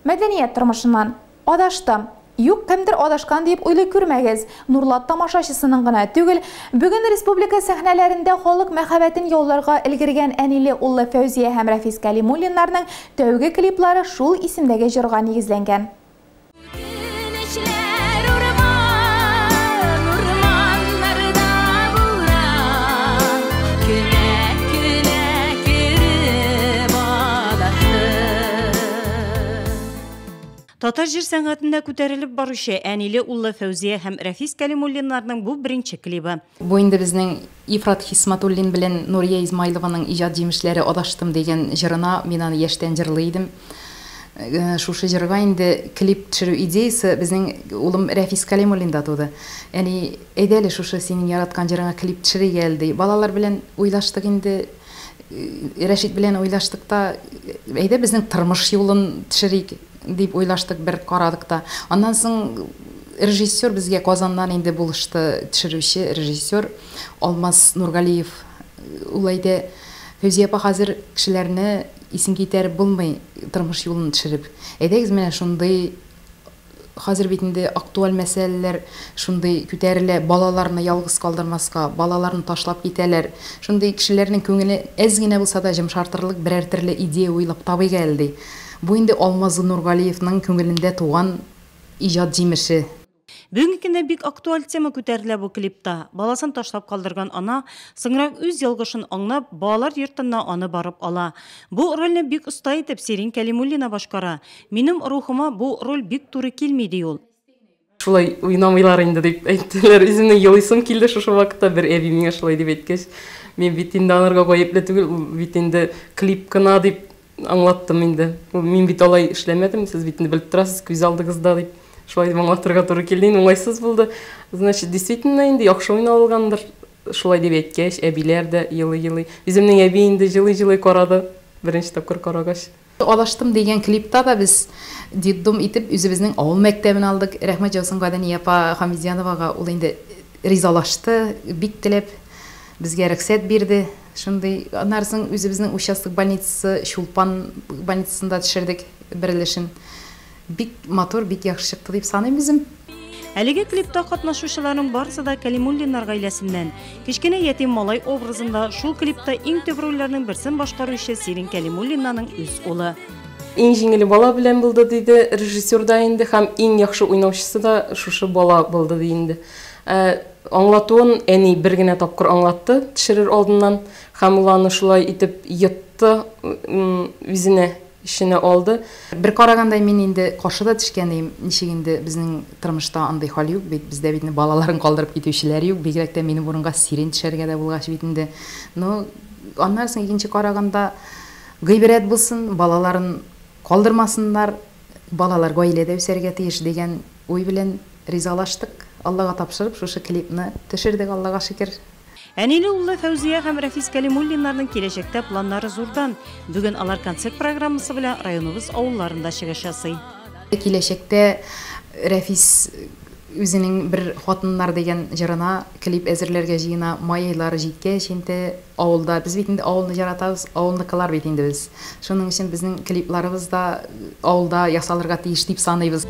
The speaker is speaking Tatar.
Мәдәният тормышынан адашты. Юк, кемдер адашкан дип уйлый күрмәгез. Нурлат тамашачысының гына түгел, бүген республика сәхнәләрендә халык мәхәббәтен яуларга өлгергән Әниле уллы Фәүзия һәм Рафис Кәлимуллиннарның тәүге клиплары шул исемдәге җырга нигезләнгән. Татар җир сәнгатендә күтәрелеп баручы Әниле уллы Фәүзия һәм Рафис Кәлимуллиннарның бу беренче клибы. Бу инде безнең Ифрат Хисматуллин белән Нурия Измайлованың иҗат җимешләре адаштым дигән җырына мин аны яшьтән җырлый идем. Шушы җырга инде клип төшерү идеясы безнең улым Рафис Кәлимуллинда туды. Әни, әйдәле шушы синең яраткан җырыңа клип төшерергә geldi. Балалар белән уйлаштык инде. Рәшит белән уйлаштык та, әйдә безнең тормыш юлын төшерик дип уйлаштык, бер карадык та. Аннан соң режиссер безгә Казаннан инде булышты, төшерүче режиссер Алмаз Нургалиев. Ул әйтә, Фәүзия апа хәзер кешеләрне исен китәреп булмый, тормыш юлын төшереп. Әйдәгез менә шундый хәзер бит инде актуаль мәсьәләләр шундый күтәрелә, балаларны ялгыз калдырмаска, балаларны ташлап китәләр. Шундый кешеләрнең күңеле әз генә булса да җимшартырлык берәр төрле идея уйлап табый geldi. Бу инде Алмаз Нургалиевның күңелендә туган иҗат җимеше. Бүгенге көндә бик актуаль тема күтәрелә бу клипта. Баласын ташлап калдырган ана соңрак үз ялгышын аңлап, балалар йортына аны барып ала. Бу рольне бик оста итеп Сирин Кәлимуллина башкара. Минем рухыма бу роль бик туры килми ди ул. Шулай уйнамыйлар инде дип әйттеләр. Үземнең елыйсым килде шушы вакытта, бер әби миңа шулай дип әйткәч, мен бит инде анарга куеп түгел, бит инде клип кына дип аңлаттым инде. Мин бит алай эшләмәдем, сез бит инде белеп торасыз, күз алдыгызда дип. Шулай дип аңлатырга туры килде, уңайсыз булды. Значит, действительно инде яхшы уйналгандыр. Шулай дип әйткәч, әбиләр дә елый-елый. Үземнең әби инде җылый-җылый карады. Беренче тапкыр карагач. Адаштым дигән клипта да без диддум итеп үзебезнең авыл мәктәбен алдык. Рәхмәт җавсын Гадани апа Хамидияновага, ул инде ризалашты, бик теләп безгә рөхсәт бирде. Шундый аннарсын үзебезнең участок больницасы Шулпан больницасында төшердек берлешен. Бик матур, бик яхшы чыкты дип саныйм үзем. Әлеге клипта катнашучыларның барысы да Кәлимуллиннар гаиләсеннән. Кечкенә ятим малай образында шул клипта иң төп рольләрнең берсен башкаручы Сирин Кәлимуллинаның үз улы. Иң җиңел бала белән булды диде режиссер да инде, һәм иң яхшы уйнаучысы да шушы бала булды ди инде. Аңлатуын әни бер генә тапкыр аңлатты төшерер алдыннан, һәм ул аны шулай итеп йотты, үзенә ишенә алды. Бер карагандай мин инде каршыда төшкән идем, ничек инде безнең тормышта андый хәл юк, бит бездә бит балаларын калдырып китүчеләр юк, бигрәк тә минем урынга Сирин төшәргә дә булгач бит инде. Ну, аннан соң икенче караганда гыйбрәт булсын, балаларын калдырмасыннар, балалар гаиләдә үсәргә тиеш дигән уй белән ризалаштык. Аллага тапшырып шушы клипны төшердек, Аллага шөкер. Әниле уллы Фәүзия һәм Рафис Кәлимуллиннарның киләчәктә планнары зурдан. Бүген алар концерт программасы белән районыбыз авылларында чыгыш ясый. Киләчәктә Рафис үзенең бер хатыннар дигән җырына клип әзерләргә җыена, май айлары җиткәч инде авылда, без бит инде авылны яратабыз, авылныкылар бит инде без. Шуның өчен безнең клипларыбыз да авылда ясалырга тиеш дип саныйбыз.